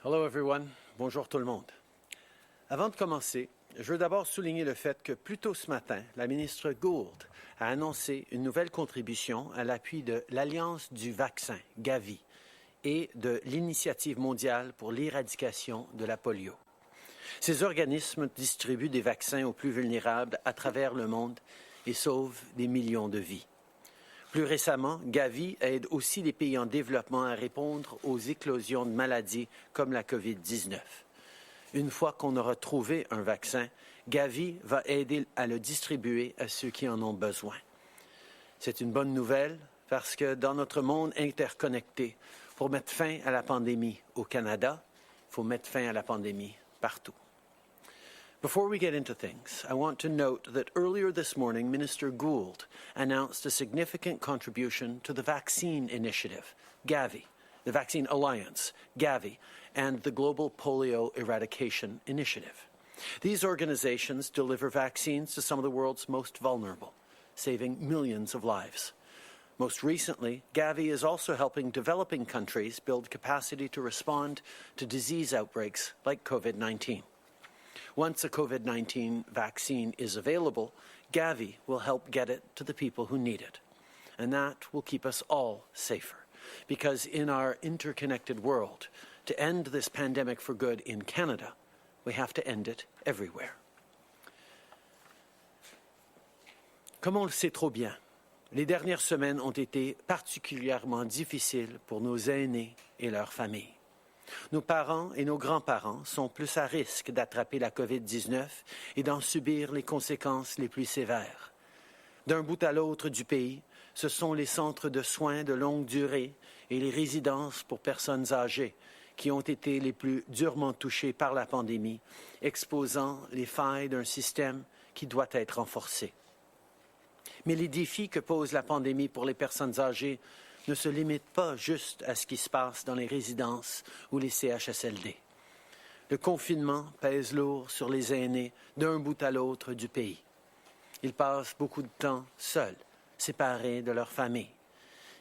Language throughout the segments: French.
Hello everyone. Bonjour tout le monde. Avant de commencer, je veux d'abord souligner le fait que plus tôt ce matin, la ministre Gould a annoncé une nouvelle contribution à l'appui de l'Alliance du vaccin, Gavi, et de l'Initiative mondiale pour l'éradication de la polio. Ces organismes distribuent des vaccins aux plus vulnérables à travers le monde et sauvent des millions de vies. Plus récemment, Gavi aide aussi les pays en développement à répondre aux éclosions de maladies comme la COVID-19. Une fois qu'on aura trouvé un vaccin, Gavi va aider à le distribuer à ceux qui en ont besoin. C'est une bonne nouvelle parce que dans notre monde interconnecté, pour mettre fin à la pandémie au Canada, il faut mettre fin à la pandémie partout. Before we get into things, I want to note that earlier this morning, Minister Gould announced a significant contribution to the Vaccine Initiative, Gavi, the Vaccine Alliance, Gavi, and the Global Polio Eradication Initiative. These organizations deliver vaccines to some of the world's most vulnerable, saving millions of lives. Most recently, Gavi is also helping developing countries build capacity to respond to disease outbreaks like COVID-19. Once a COVID-19 vaccine is available, Gavi will help get it to the people who need it. And that will keep us all safer. Because in our interconnected world, to end this pandemic for good in Canada, we have to end it everywhere. Comme on le sait trop bien, les dernières semaines ont été particulièrement difficiles pour nos aînés et leurs familles. Nos parents et nos grands-parents sont plus à risque d'attraper la COVID-19 et d'en subir les conséquences les plus sévères. D'un bout à l'autre du pays, ce sont les centres de soins de longue durée et les résidences pour personnes âgées qui ont été les plus durement touchés par la pandémie, exposant les failles d'un système qui doit être renforcé. Mais les défis que pose la pandémie pour les personnes âgées ne se limite pas juste à ce qui se passe dans les résidences ou les CHSLD. Le confinement pèse lourd sur les aînés d'un bout à l'autre du pays. Ils passent beaucoup de temps seuls, séparés de leur famille.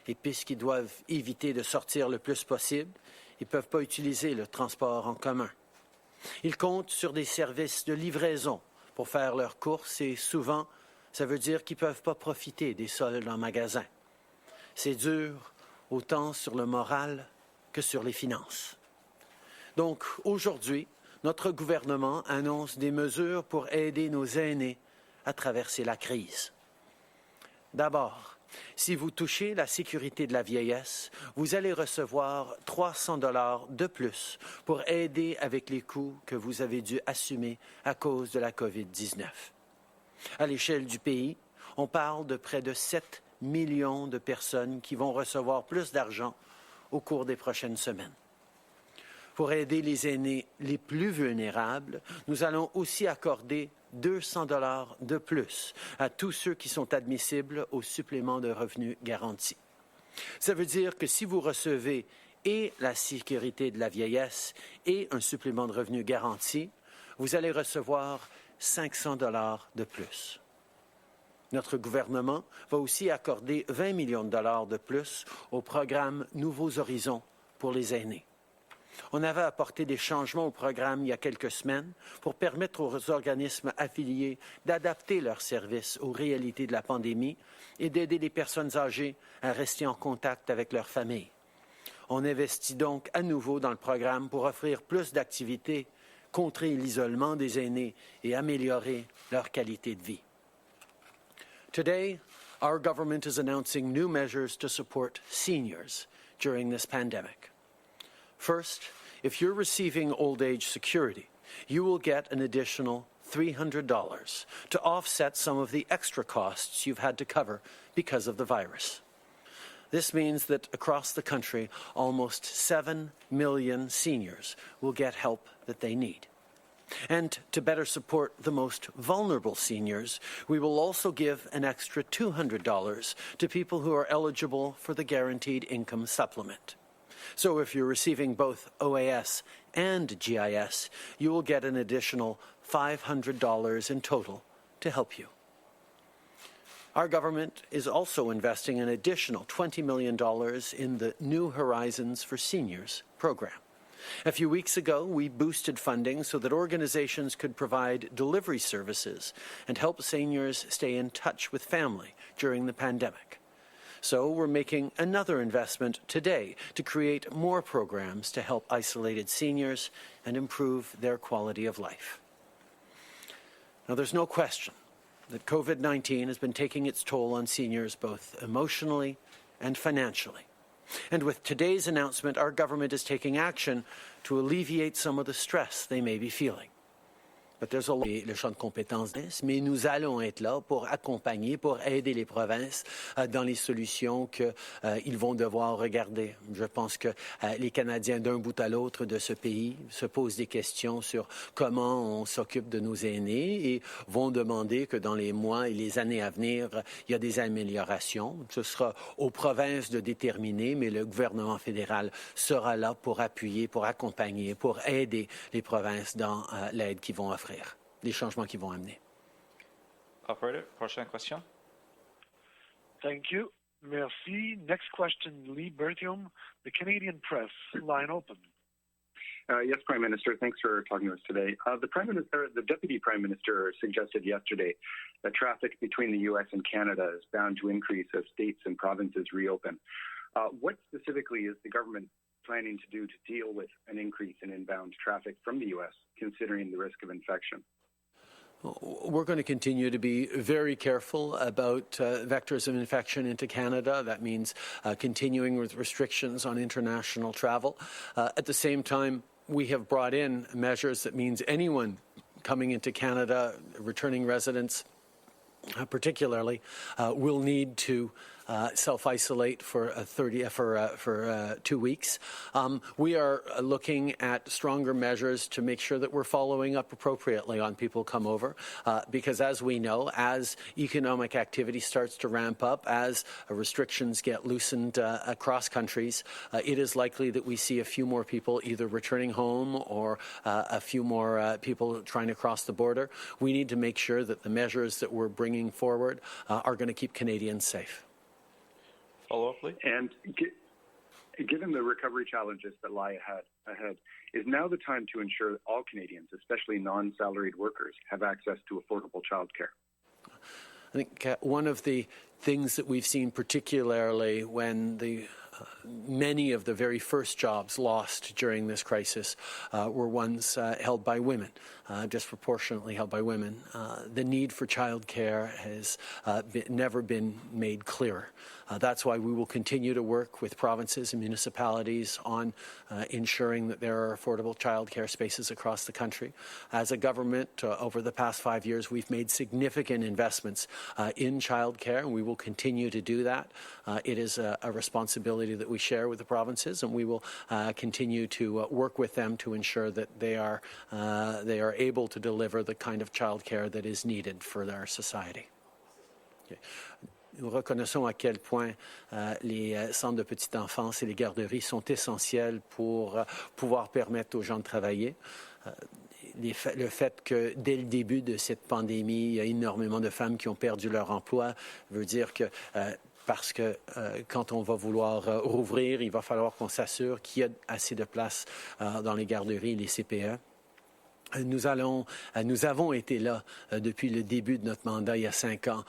Et puisqu'ils doivent éviter de sortir le plus possible, ils ne peuvent pas utiliser le transport en commun. Ils comptent sur des services de livraison pour faire leurs courses et souvent, ça veut dire qu'ils ne peuvent pas profiter des soldes en magasin. C'est dur, autant sur le moral que sur les finances. Donc, aujourd'hui, notre gouvernement annonce des mesures pour aider nos aînés à traverser la crise. D'abord, si vous touchez la sécurité de la vieillesse, vous allez recevoir 300 $ de plus pour aider avec les coûts que vous avez dû assumer à cause de la COVID-19. À l'échelle du pays, on parle de près de 7 millions de personnes qui vont recevoir plus d'argent au cours des prochaines semaines. Pour aider les aînés les plus vulnérables, nous allons aussi accorder 200 $ de plus à tous ceux qui sont admissibles au supplément de revenus garanti. Ça veut dire que si vous recevez et la sécurité de la vieillesse et un supplément de revenus garanti, vous allez recevoir 500 $ de plus. Notre gouvernement va aussi accorder 20 millions de dollars de plus au programme Nouveaux Horizons pour les aînés. On avait apporté des changements au programme il y a quelques semaines pour permettre aux organismes affiliés d'adapter leurs services aux réalités de la pandémie et d'aider les personnes âgées à rester en contact avec leur famille. On investit donc à nouveau dans le programme pour offrir plus d'activités, contrer l'isolement des aînés et améliorer leur qualité de vie. Today, our government is announcing new measures to support seniors during this pandemic. First, if you're receiving old age security, you will get an additional $300 to offset some of the extra costs you've had to cover because of the virus. This means that across the country, almost 7 million seniors will get help that they need. And to better support the most vulnerable seniors, we will also give an extra $200 to people who are eligible for the Guaranteed Income Supplement. So if you're receiving both OAS and GIS, you will get an additional $500 in total to help you. Our government is also investing an additional $20 million in the New Horizons for Seniors program. A few weeks ago, we boosted funding so that organizations could provide delivery services and help seniors stay in touch with family during the pandemic. So we're making another investment today to create more programs to help isolated seniors and improve their quality of life. Now, there's no question that COVID-19 has been taking its toll on seniors both emotionally and financially. And with today's announcement, our government is taking action to alleviate some of the stress they may be feeling. But there's a le champ de compétences, mais nous allons être là pour accompagner, pour aider les provinces dans les solutions qu'ils vont devoir regarder. Je pense que les Canadiens d'un bout à l'autre de ce pays se posent des questions sur comment on s'occupe de nos aînés et vont demander que dans les mois et les années à venir, il y a des améliorations. Ce sera aux provinces de déterminer, mais le gouvernement fédéral sera là pour appuyer, pour accompagner, pour aider les provinces dans l'aide qu'ils vont offrir. Les changements qu'ils vont amener. Operator, prochaine question. Thank you. Merci. Next question, Lee Berthiaume, the Canadian Press. Line open. Yes, Prime Minister. Thanks for talking to us today. The Deputy Prime Minister suggested yesterday that traffic between the U.S. and Canada is bound to increase as states and provinces reopen. What specifically is the government planning to do to deal with an increase in inbound traffic from the U.S., considering the risk of infection? We're going to continue to be very careful about vectors of infection into Canada. That means continuing with restrictions on international travel. At the same time, we have brought in measures that means anyone coming into Canada, returning residents particularly, will need to self-isolate for 2 weeks. We are looking at stronger measures to make sure that we're following up appropriately on people come over, because as we know, as economic activity starts to ramp up, as restrictions get loosened across countries, it is likely that we see a few more people either returning home or a few more people trying to cross the border. We need to make sure that the measures that we're bringing forward are going to keep Canadians safe. Follow-up, please. And given the recovery challenges that lie ahead, is now the time to ensure that all Canadians, especially non-salaried workers, have access to affordable childcare? I think one of the things that we've seen, particularly when many of the very first jobs lost during this crisis were ones held by women, disproportionately held by women. The need for childcare has never been made clearer. That's why we will continue to work with provinces and municipalities on ensuring that there are affordable childcare spaces across the country. As a government, over the past 5 years, we've made significant investments in childcare, and we will continue to do that. It is a responsibility that we share with the provinces, and we will continue to work with them to ensure that they are able to deliver the kind of childcare that is needed for our society. Okay. Nous reconnaissons à quel point les centres de petite enfance et les garderies sont essentiels pour pouvoir permettre aux gens de travailler. Le fait que dès le début de cette pandémie, il y a énormément de femmes qui ont perdu leur emploi veut dire que parce que quand on va vouloir rouvrir, il va falloir qu'on s'assure qu'il y a assez de place dans les garderies et les CPE. Nous avons été là depuis le début de notre mandat, il y a 5 ans,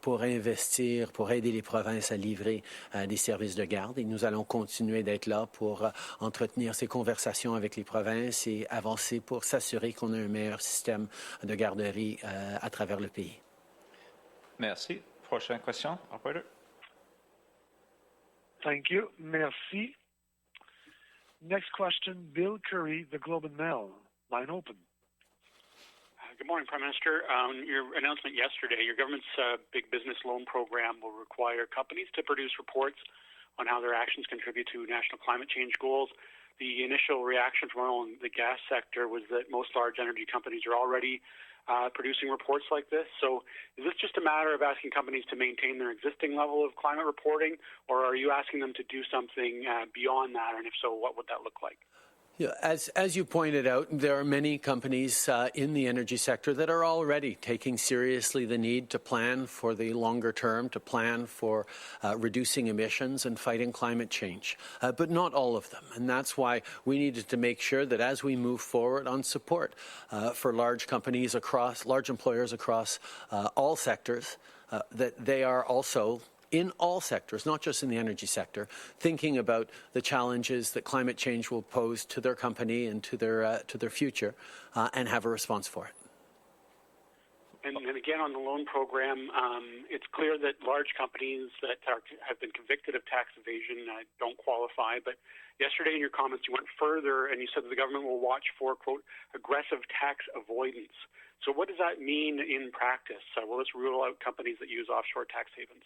pour investir, pour aider les provinces à livrer des services de garde. Et nous allons continuer d'être là pour entretenir ces conversations avec les provinces et avancer pour s'assurer qu'on a un meilleur système de garderie à travers le pays. Merci. Prochaine question, operator. Thank you. Merci. Next question, Bill Curry, the Globe and Mail. Line open. Good morning, Prime Minister. Your announcement yesterday, your government's big business loan program will require companies to produce reports on how their actions contribute to national climate change goals. The initial reaction from oil and the gas sector was that most large energy companies are already producing reports like this. So is this just a matter of asking companies to maintain their existing level of climate reporting, or are you asking them to do something beyond that? And if so, what would that look like? Yeah, as you pointed out, there are many companies in the energy sector that are already taking seriously the need to plan for the longer term, to plan for reducing emissions and fighting climate change, but not all of them. And that's why we needed to make sure that as we move forward on support for large companies across, large employers across all sectors, that they are also in all sectors, not just in the energy sector, thinking about the challenges that climate change will pose to their company and to their future, and have a response for it. And again, on the loan program, it's clear that large companies that have been convicted of tax evasion don't qualify. But yesterday in your comments, you went further and you said that the government will watch for, quote, aggressive tax avoidance. So what does that mean in practice? Will this rule out companies that use offshore tax havens?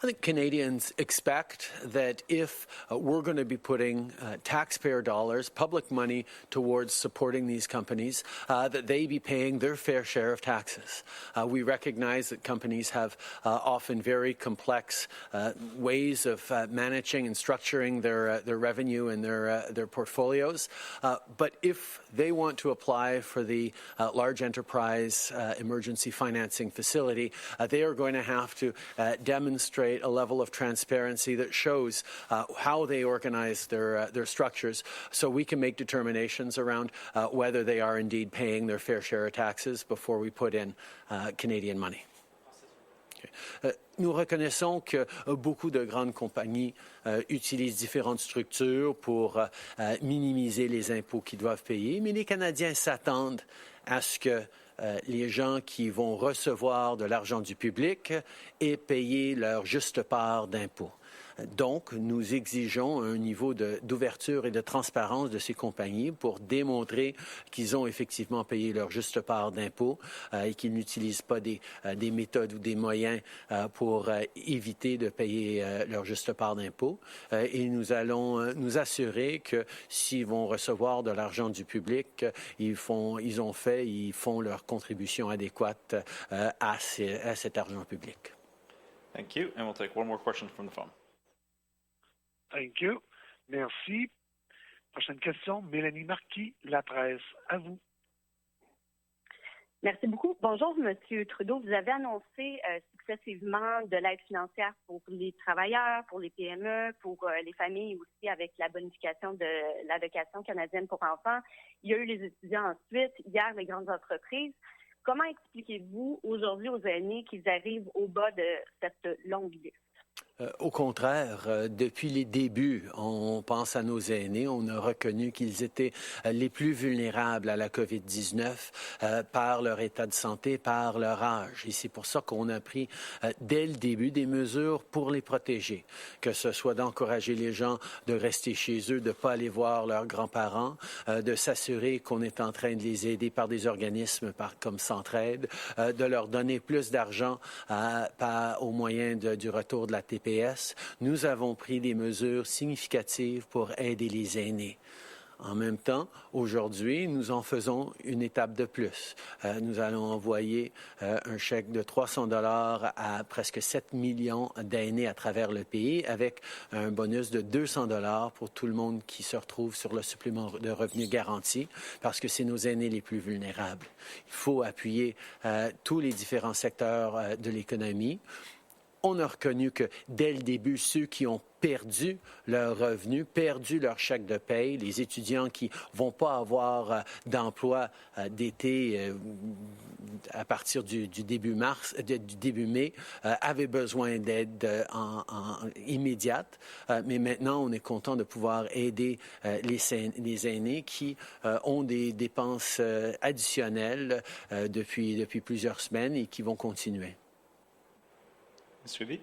I think Canadians expect that if we're going to be putting taxpayer dollars, public money towards supporting these companies, that they be paying their fair share of taxes. We recognize that companies have often very complex ways of managing and structuring their revenue and their portfolios. But if they want to apply for the large enterprise emergency financing facility, they are going to have to demonstrate a level of transparency that shows how they organize their structures, so we can make determinations around whether they are indeed paying their fair share of taxes before we put in Canadian money. Nous reconnaissons que beaucoup de grandes compagnies utilisent différentes structures pour minimiser les impôts qu'ils doivent payer, mais les Canadiens s'attendent à ce que les gens qui vont recevoir de l'argent du public aient payé leur juste part d'impôts. Donc, nous exigeons un niveau d'ouverture et de transparence de ces compagnies pour démontrer qu'ils ont effectivement payé leur juste part d'impôts et qu'ils n'utilisent pas des méthodes ou des moyens pour éviter de payer leur juste part d'impôts. Et nous allons nous assurer que s'ils vont recevoir de l'argent du public, ils font leur contribution adéquate à cet argent public. Thank you. And we'll take one more question from the phone. Thank you. Merci. Prochaine question, Mélanie Marquis, La Presse. À vous. Merci beaucoup. Bonjour, Monsieur Trudeau. Vous avez annoncé successivement de l'aide financière pour les travailleurs, pour les PME, pour les familles aussi avec la bonification de l'allocation canadienne pour enfants. Il y a eu les étudiants ensuite, hier les grandes entreprises. Comment expliquez-vous aujourd'hui aux aînés qu'ils arrivent au bas de cette longue liste? Au contraire, depuis les débuts, on pense à nos aînés. On a reconnu qu'ils étaient les plus vulnérables à la COVID-19 par leur état de santé, par leur âge. Et c'est pour ça qu'on a pris dès le début des mesures pour les protéger, que ce soit d'encourager les gens de rester chez eux, de ne pas aller voir leurs grands-parents, de s'assurer qu'on est en train de les aider par des organismes comme Centraide, de leur donner plus d'argent au moyen du retour de la TPS. Nous avons pris des mesures significatives pour aider les aînés. En même temps, aujourd'hui, nous en faisons une étape de plus. Nous allons envoyer un chèque de 300 $ à presque 7 millions d'aînés à travers le pays, avec un bonus de 200 $ pour tout le monde qui se retrouve sur le supplément de revenu garanti, parce que c'est nos aînés les plus vulnérables. Il faut appuyer tous les différents secteurs de l'économie. On a reconnu que dès le début, ceux qui ont perdu leurs revenus, perdu leur chèque de paye, les étudiants qui ne vont pas avoir d'emploi d'été à partir du début mai, avaient besoin d'aide immédiate. Mais maintenant, on est content de pouvoir aider les aînés qui ont des dépenses additionnelles depuis plusieurs semaines et qui vont continuer. Suivi?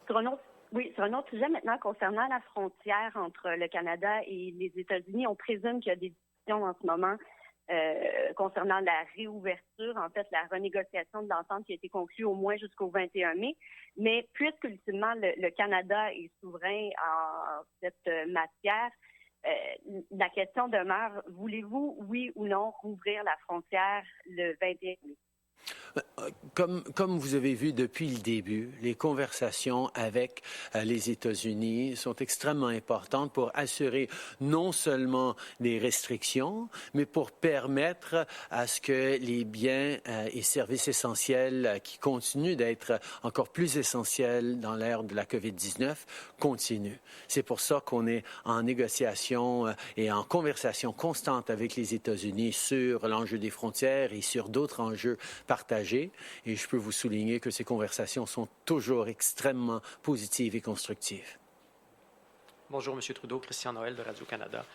Sur un autre sujet maintenant concernant la frontière entre le Canada et les États-Unis, on présume qu'il y a des discussions en ce moment concernant la réouverture, en fait la renégociation de l'entente qui a été conclue au moins jusqu'au 21 mai. Mais puisque ultimement le Canada est souverain en cette matière, la question demeure, voulez-vous, oui ou non, rouvrir la frontière le 21 mai? Comme vous avez vu depuis le début, les conversations avec les États-Unis sont extrêmement importantes pour assurer non seulement des restrictions, mais pour permettre à ce que les biens et services essentiels qui continuent d'être encore plus essentiels dans l'ère de la COVID-19 continuent. C'est pour ça qu'on est en négociation et en conversation constante avec les États-Unis sur l'enjeu des frontières et sur d'autres enjeux partagés. Et je peux vous souligner que ces conversations sont toujours extrêmement positives et constructives. Bonjour, M. Trudeau. Christian Noël de Radio-Canada.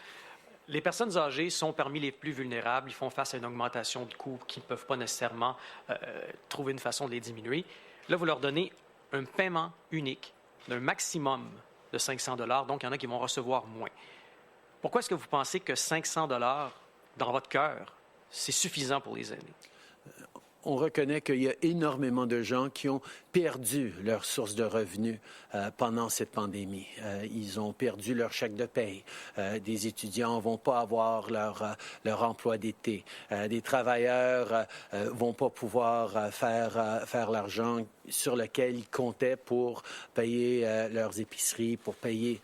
Les personnes âgées sont parmi les plus vulnérables. Ils font face à une augmentation de coûts qui ne peuvent pas nécessairement trouver une façon de les diminuer. Là, vous leur donnez un paiement unique d'un maximum de 500 $, donc il y en a qui vont recevoir moins. Pourquoi est-ce que vous pensez que 500 $ dans votre cœur, c'est suffisant pour les aînés? On reconnaît qu'il y a énormément de gens qui ont perdu leur source de revenus pendant cette pandémie. Ils ont perdu leur chèque de paye. Des étudiants ne vont pas avoir leur emploi d'été. Des travailleurs vont pas pouvoir faire l'argent sur lequel ils comptaient pour payer leurs épiceries, pour payer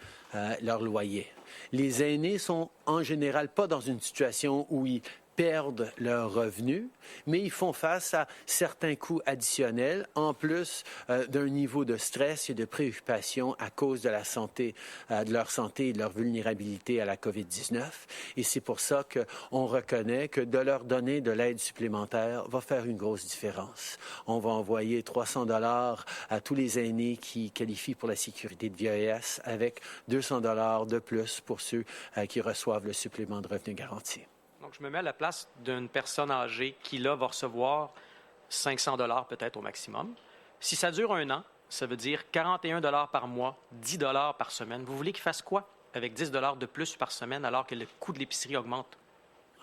leur loyer. Les aînés sont en général pas dans une situation où ils perdent leurs revenus, mais ils font face à certains coûts additionnels, en plus d'un niveau de stress et de préoccupation à cause de la santé, de leur santé et de leur vulnérabilité à la COVID-19. Et c'est pour ça qu'on reconnaît que de leur donner de l'aide supplémentaire va faire une grosse différence. On va envoyer 300 $ à tous les aînés qui qualifient pour la sécurité de vieillesse, avec 200 $ de plus pour ceux qui reçoivent le supplément de revenu garanti. Donc, je me mets à la place d'une personne âgée qui, là, va recevoir 500 $ peut-être au maximum. Si ça dure 1 an, ça veut dire 41 $ par mois, 10 $ par semaine. Vous voulez qu'il fasse quoi avec 10 $ de plus par semaine alors que le coût de l'épicerie augmente?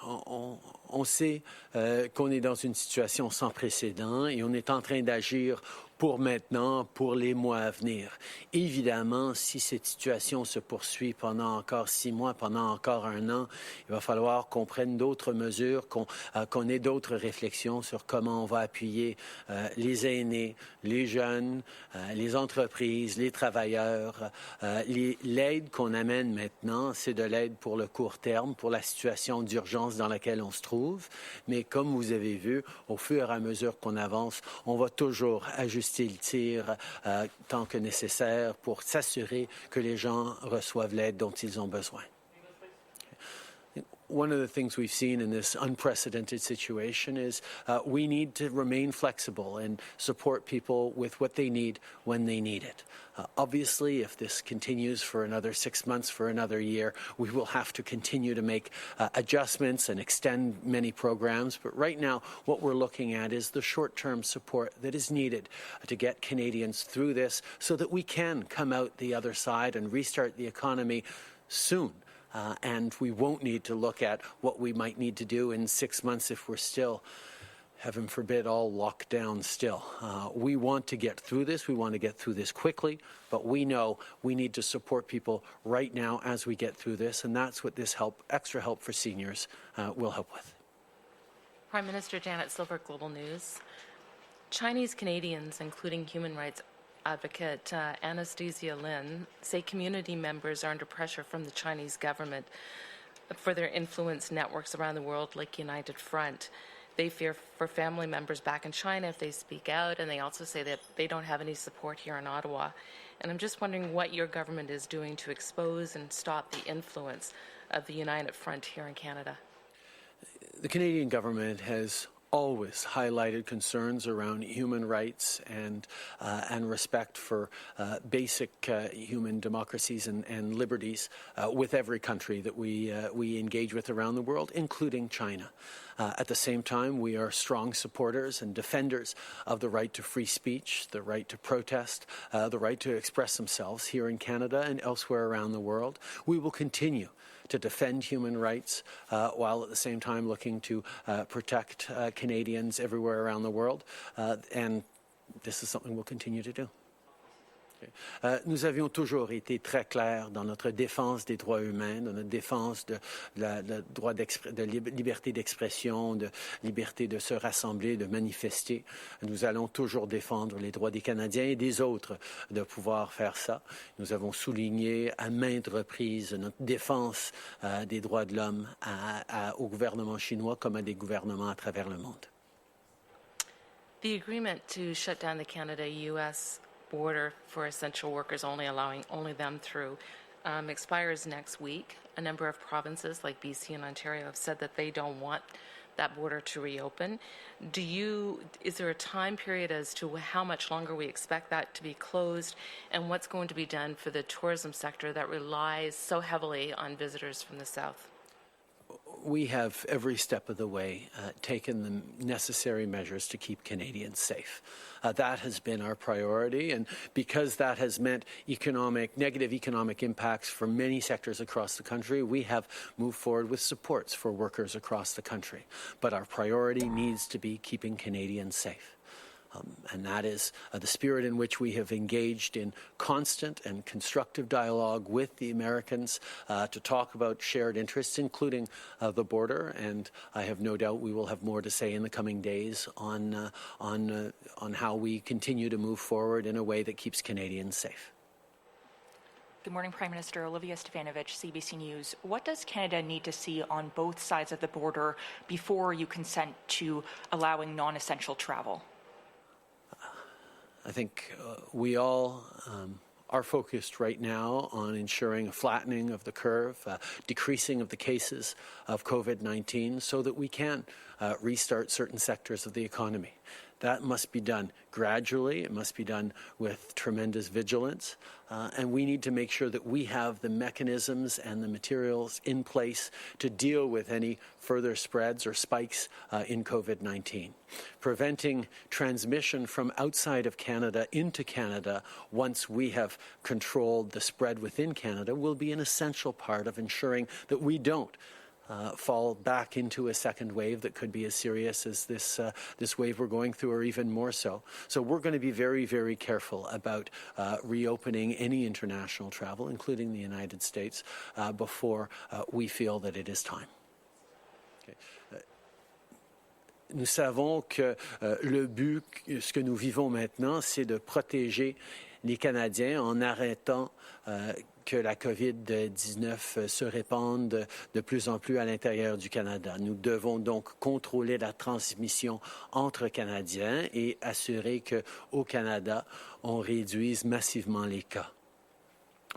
On sait qu'on est dans une situation sans précédent et on est en train d'agir pour maintenant, pour les mois à venir. Évidemment, si cette situation se poursuit pendant encore 6 mois, pendant encore 1 an, il va falloir qu'on prenne d'autres mesures, qu'on ait d'autres réflexions sur comment on va appuyer les aînés, les jeunes, les entreprises, les travailleurs. L'aide qu'on amène maintenant, c'est de l'aide pour le court terme, pour la situation d'urgence dans laquelle on se trouve. Mais comme vous avez vu, au fur et à mesure qu'on avance, on va toujours ajuster le tir tant que nécessaire pour s'assurer que les gens reçoivent l'aide dont ils ont besoin. One of the things we've seen in this unprecedented situation is we need to remain flexible and support people with what they need when they need it. Obviously, if this continues for another 6 months, for another year, we will have to continue to make adjustments and extend many programs. But right now, what we're looking at is the short-term support that is needed to get Canadians through this so that we can come out the other side and restart the economy soon. And we won't need to look at what we might need to do in 6 months if we're still, heaven forbid, all locked down still. We want to get through this. We want to get through this quickly, but we know we need to support people right now as we get through this, and that's what this extra help for seniors will help with. Prime Minister Janet Silver, Global News. Chinese Canadians, including human rights advocate Anastasia Lin, say community members are under pressure from the Chinese government for their influence networks around the world like United Front. They fear for family members back in China if they speak out, and they also say that they don't have any support here in Ottawa. And I'm just wondering what your government is doing to expose and stop the influence of the United Front here in Canada. The Canadian government has always highlighted concerns around human rights and respect for basic human democracies and liberties with every country that we engage with around the world, including China. At the same time, we are strong supporters and defenders of the right to free speech, the right to protest, the right to express themselves here in Canada and elsewhere around the world. We will continue to defend human rights while at the same time looking to protect Canadians everywhere around the world. And this is something we'll continue to do. Nous avions toujours été très clairs dans notre défense des droits humains, dans notre défense de droit de liberté d'expression, de liberté de se rassembler, de manifester. Nous allons toujours défendre les droits des Canadiens et des autres de pouvoir faire ça. Nous avons souligné à maintes reprises notre défense des droits de l'homme au gouvernement chinois comme à des gouvernements à travers le monde. The agreement to shut down the Canada-U.S. border for essential workers only, allowing only them through, expires next week. A number of provinces like BC and Ontario have said that they don't want that border to reopen. Is there a time period as to how much longer we expect that to be closed, and what's going to be done for the tourism sector that relies so heavily on visitors from the south? We have every step of the way taken the necessary measures to keep Canadians safe. That has been our priority, and because that has meant negative economic impacts for many sectors across the country, we have moved forward with supports for workers across the country. But our priority needs to be keeping Canadians safe. And that is the spirit in which we have engaged in constant and constructive dialogue with the Americans to talk about shared interests, including the border. And I have no doubt we will have more to say in the coming days on how we continue to move forward in a way that keeps Canadians safe. Good morning, Prime Minister. Olivia Stefanovich, CBC News. What does Canada need to see on both sides of the border before you consent to allowing non-essential travel? I think we all are focused right now on ensuring a flattening of the curve, decreasing of the cases of COVID-19 so that we can restart certain sectors of the economy. That must be done gradually. It must be done with tremendous vigilance. And we need to make sure that we have the mechanisms and the materials in place to deal with any further spreads or spikes in COVID-19. Preventing transmission from outside of Canada into Canada once we have controlled the spread within Canada will be an essential part of ensuring that we don't fall back into a second wave that could be as serious as this wave we're going through, or even more so. So we're going to be very, very careful about reopening any international travel, including the United States, before we feel that it is time. Okay. Nous savons que le but, ce que nous vivons maintenant, c'est de protéger les Canadiens en arrêtant que la COVID-19 se répande de plus en plus à l'intérieur du Canada. Nous devons donc contrôler la transmission entre Canadiens et assurer qu'au Canada, on réduise massivement les cas.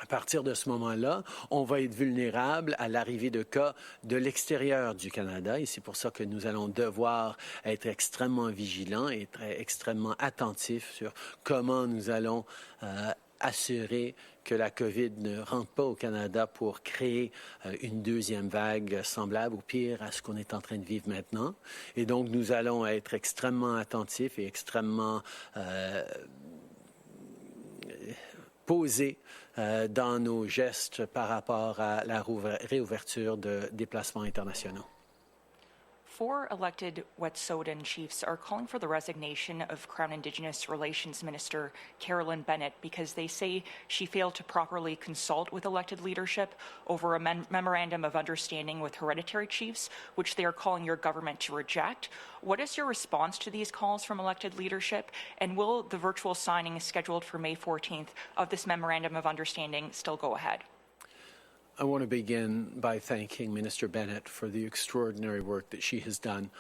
À partir de ce moment-là, on va être vulnérable à l'arrivée de cas de l'extérieur du Canada et c'est pour ça que nous allons devoir être extrêmement vigilants et être extrêmement attentifs sur comment nous allons assurer que la COVID ne rentre pas au Canada pour créer une deuxième vague semblable ou pire à ce qu'on est en train de vivre maintenant. Et donc, nous allons être extrêmement attentifs et extrêmement posés dans nos gestes par rapport à la réouverture de déplacements internationaux. 4 elected Wet'suwet'en chiefs are calling for the resignation of Crown Indigenous Relations Minister Carolyn Bennett because they say she failed to properly consult with elected leadership over a memorandum of understanding with hereditary chiefs, which they are calling your government to reject. What is your response to these calls from elected leadership, and will the virtual signing scheduled for May 14th of this memorandum of understanding still go ahead? I want to begin by thanking Minister Bennett for the extraordinary work that she has done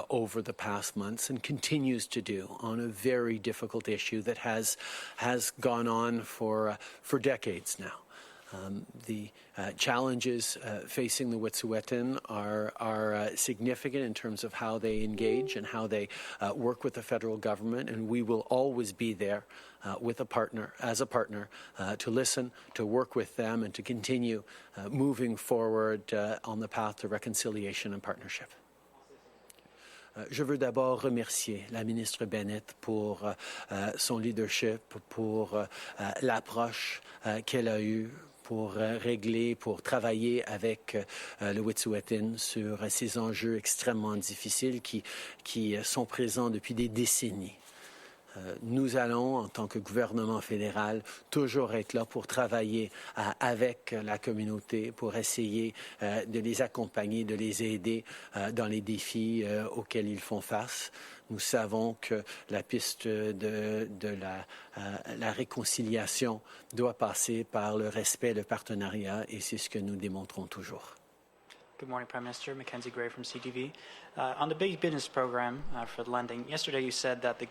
over the past months and continues to do on a very difficult issue that has gone on for decades now. The challenges facing the Wet'suwet'en are significant in terms of how they engage and how they work with the federal government, and we will always be there as a partner, to listen, to work with them, and to continue moving forward on the path to reconciliation and partnership. Je veux d'abord remercier la ministre Bennett pour son leadership, pour l'approche qu'elle a eue pour régler, pour travailler avec le Wet'suwet'en sur ces enjeux extrêmement difficiles qui sont présents depuis des décennies. Nous allons, en tant que gouvernement fédéral, toujours être là pour travailler avec la communauté, pour essayer de les accompagner, de les aider dans les défis auxquels ils font face. Nous savons que la piste de la réconciliation doit passer par le respect, le partenariat, et c'est ce que nous démontrons toujours. Good morning, Prime Minister. Mackenzie Gray from CTV. On the Big Business Program for lending, yesterday you said that the